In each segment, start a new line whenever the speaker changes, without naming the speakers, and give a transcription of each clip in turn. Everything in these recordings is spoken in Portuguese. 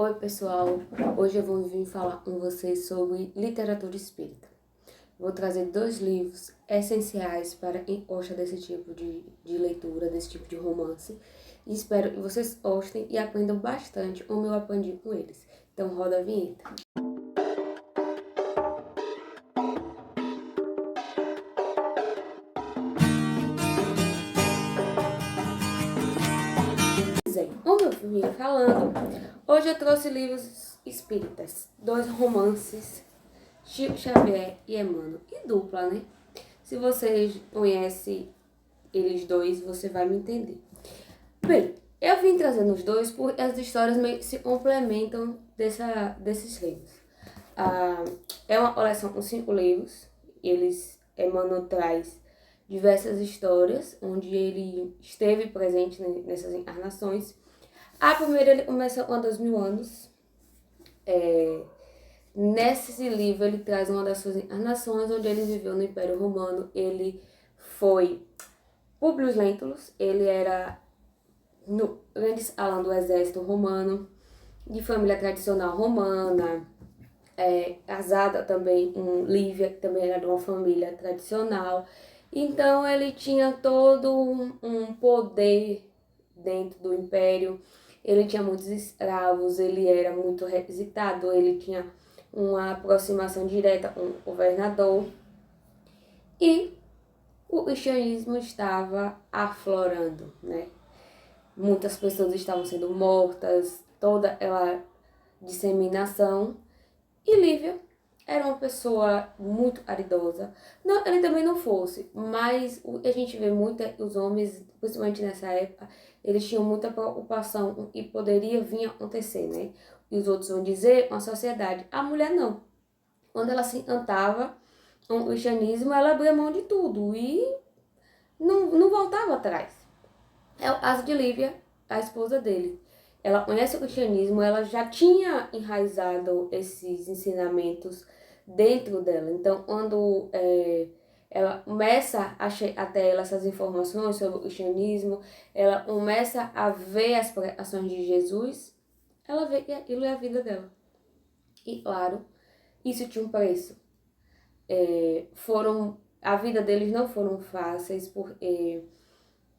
Oi pessoal, hoje eu vou vir falar com vocês sobre literatura espírita. Vou trazer 2 livros essenciais para quem gosta desse tipo de leitura, desse tipo de romance. E espero que vocês gostem e aprendam bastante como eu aprendi com eles. Então roda a vinheta. Como eu vim falando, hoje eu trouxe livros espíritas, 2 romances, Chico Xavier e Emmanuel, e dupla, né? Se vocês conhecem eles dois, você vai me entender. Bem, eu vim trazendo os dois porque as histórias meio que se complementam desses livros. É uma coleção com 5 livros, Emmanuel traz diversas histórias, onde ele esteve presente nessas encarnações. A primeira ele começa com 2000 anos. Nesse livro ele traz uma das suas encarnações, onde ele viveu no Império Romano. Ele foi Publius Lentulus, ele era no grande escalão do exército romano, de família tradicional romana, casada também com Lívia, que também era de uma família tradicional. Então ele tinha todo um poder dentro do império. Ele tinha muitos escravos, ele era muito requisitado, ele tinha uma aproximação direta com o governador. E o cristianismo estava aflorando, né? Muitas pessoas estavam sendo mortas, toda aquela disseminação. E Lívia era uma pessoa muito caridosa. Não, ele também não fosse, mas o que a gente vê muito é que os homens, principalmente nessa época, eles tinham muita preocupação com o que poderia vir a acontecer, né? E os outros vão dizer, com a sociedade. A mulher não. Quando ela se encantava com o cristianismo, ela abria mão de tudo e não voltava atrás. É o caso de Lívia, a esposa dele. Ela conhece o cristianismo, ela já tinha enraizado esses ensinamentos dentro dela. Então, quando ela começa até ela essas informações sobre o cristianismo, ela começa a ver as pregações de Jesus, ela vê que aquilo é a vida dela. E, claro, isso tinha um preço. A vida deles não foram fáceis, porque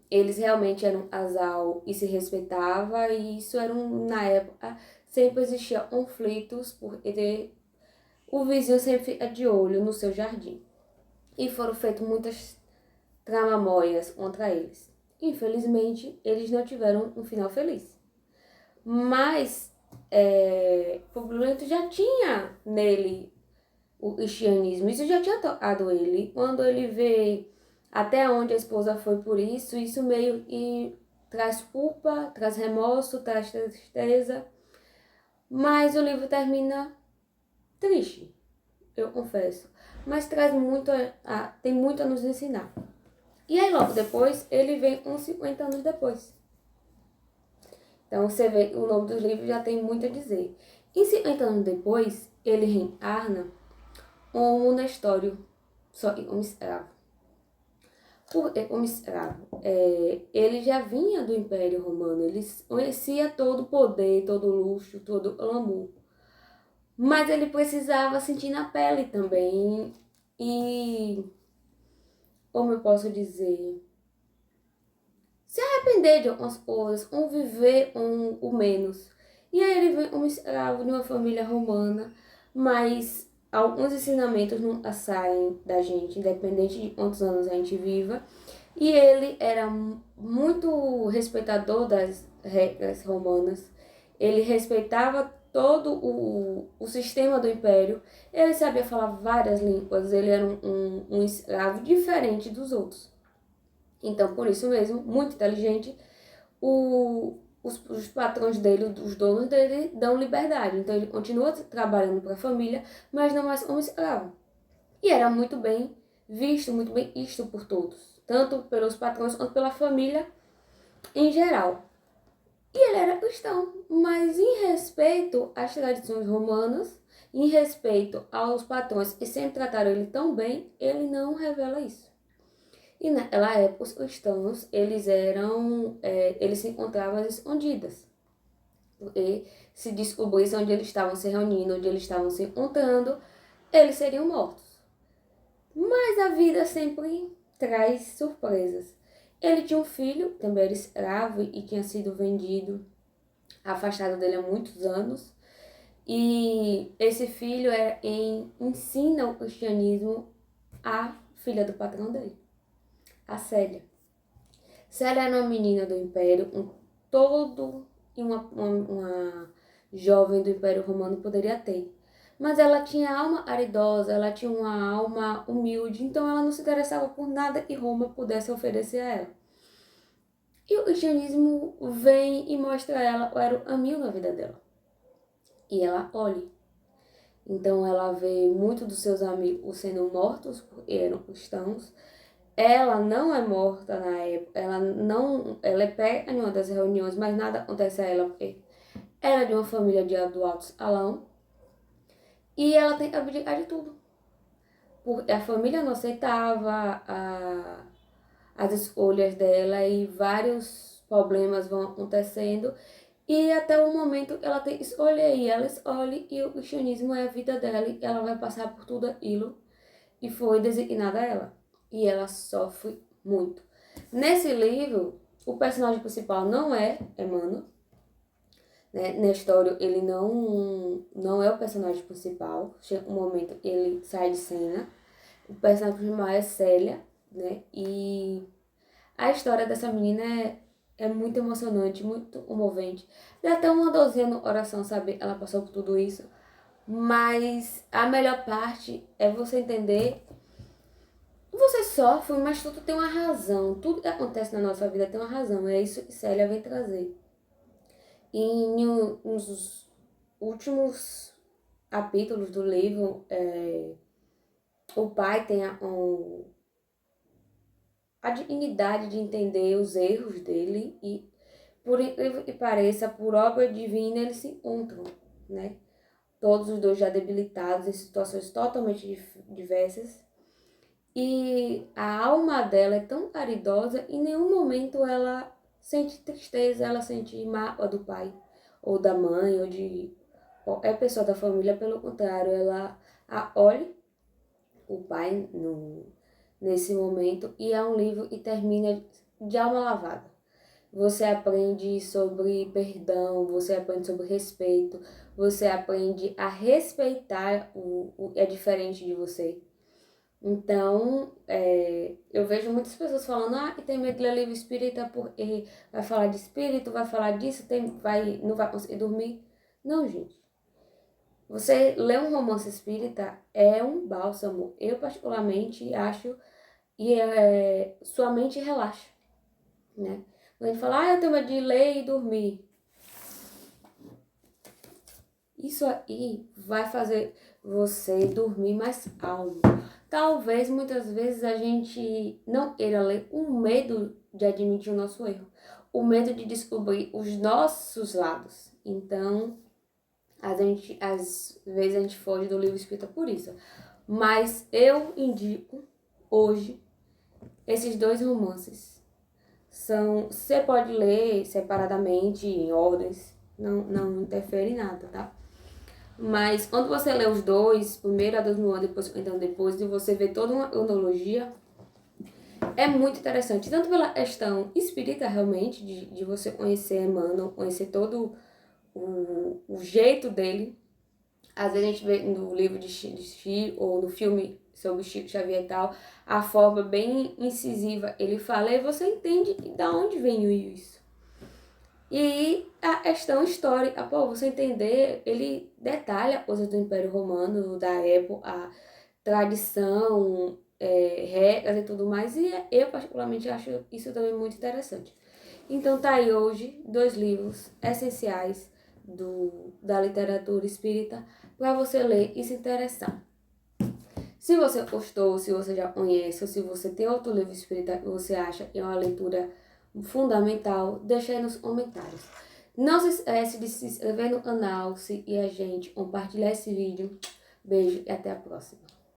eles realmente eram um casal e se respeitava, e isso era na época sempre existia conflitos porque o vizinho sempre fica de olho no seu jardim. E foram feitas muitas tramóias contra eles. Infelizmente, eles não tiveram um final feliz. Mas Publio já tinha nele o cristianismo, isso já tinha tocado ele. Quando ele vê até onde a esposa foi por isso, isso meio que traz culpa, traz remorso, traz tristeza. Mas o livro termina triste, eu confesso. Mas traz muito, tem muito a nos ensinar. E aí logo depois, ele vem uns 50 anos depois. Então você vê, o nome dos livros já tem muito a dizer. E 50 anos depois, ele reencarna como Nestório, só que como escravo. Porque como escravo, ele já vinha do Império Romano, ele conhecia todo o poder, todo o luxo, todo o glamour. Mas ele precisava sentir na pele também e, como eu posso dizer, se arrepender de algumas coisas, conviver o menos. E aí ele vem como escravo de uma família romana, mas alguns ensinamentos nunca saem da gente, independente de quantos anos a gente viva. E ele era muito respeitador das regras romanas. Ele respeitava todo o sistema do império. Ele sabia falar várias línguas. Ele era um escravo diferente dos outros. Então, por isso mesmo, muito inteligente, os patrões dele, os donos dele, dão liberdade. Então, ele continua trabalhando para a família, mas não mais como escravo. E era muito bem visto, muito bem visto por todos, tanto pelos patrões quanto pela família em geral. E ele era cristão, mas em respeito às tradições romanas, em respeito aos patrões que sempre trataram ele tão bem, ele não revela isso. E naquela época, os cristãos, eles se encontravam às escondidas. E se descobrisse onde eles estavam se reunindo, onde eles estavam se encontrando, eles seriam mortos. Mas a vida sempre traz surpresas. Ele tinha um filho, também era escravo e tinha sido vendido, afastado dele há muitos anos. E esse filho ensina o cristianismo à filha do patrão dele, a Célia. Célia era uma menina do Império, uma jovem do Império Romano poderia ter. Mas ela tinha alma aridosa, ela tinha uma alma humilde, então ela não se interessava por nada que Roma pudesse oferecer a ela. E o cristianismo vem e mostra a ela o caminho na vida dela. E ela olha. Então ela vê muitos dos seus amigos sendo mortos, porque eram cristãos. Ela não é morta na época, ela é pega em uma das reuniões, mas nada acontece a ela, porque ela é de uma família do alto escalão. E ela tem que abdicar de tudo. Porque a família não aceitava as escolhas dela e vários problemas vão acontecendo. E até o momento ela tem que escolher, e ela escolhe, e o cristianismo é a vida dela, e ela vai passar por tudo aquilo, e foi designada a ela. E ela sofre muito. Nesse livro, o personagem principal não é Emmanuel, né? Na história, ele não é o personagem principal. Chega um momento que ele sai de cena. O personagem principal é Célia, né? E a história dessa menina é muito emocionante, muito comovente. Dá até uma dorzinha no coração, sabe? Ela passou por tudo isso. Mas a melhor parte é você entender. Você sofre, mas tudo tem uma razão. Tudo que acontece na nossa vida tem uma razão. É isso que Célia vem trazer. E em um dos últimos capítulos do livro, o pai tem a dignidade de entender os erros dele e, por incrível que pareça, por obra divina eles se encontram, né? Todos os dois já debilitados em situações totalmente diversas. E a alma dela é tão caridosa, em nenhum momento ela sente tristeza, ela sente mágoa do pai, ou da mãe, ou de qualquer pessoa da família. Pelo contrário, ela acolhe o pai nesse momento, e é um livro que termina de alma lavada. Você aprende sobre perdão, você aprende sobre respeito, você aprende a respeitar o que é diferente de você. Então, eu vejo muitas pessoas falando, que tem medo de ler livro espírita porque vai falar de espírito, vai falar disso, não vai conseguir dormir. Não, gente. Você ler um romance espírita é um bálsamo. Eu particularmente acho, e sua mente relaxa, né? Quando a gente fala, eu tenho medo de ler e dormir. Isso aí vai fazer você dormir mais calmo. Talvez, muitas vezes, a gente não queira ler o medo de admitir o nosso erro. O medo de descobrir os nossos lados. Então, às vezes a gente foge do livro espírita por isso. Mas eu indico, hoje, esses 2 romances. Você pode ler separadamente, em ordens, não interfere em nada, tá? Mas quando você lê os 2, primeiro a 2.000 anos, depois 50 anos depois, e você vê toda uma cronologia, é muito interessante. Tanto pela questão espírita, realmente, de você conhecer Emmanuel, conhecer todo o jeito dele. Às vezes a gente vê no livro de Chico, ou no filme sobre Chico Xavier e tal, a forma bem incisiva ele fala, e você entende de onde veio isso. E a questão histórica, você entender, ele detalha coisas do Império Romano, da época, a tradição, regras e tudo mais, e eu particularmente acho isso também muito interessante. Então tá aí hoje 2 livros essenciais da literatura espírita para você ler e se interessar. Se você gostou, se você já conhece, ou se você tem outro livro espírita que você acha que é uma leitura fundamental, deixa aí nos comentários. Não se esquece de se inscrever no canal, seguir a gente, compartilhar esse vídeo. Beijo e até a próxima.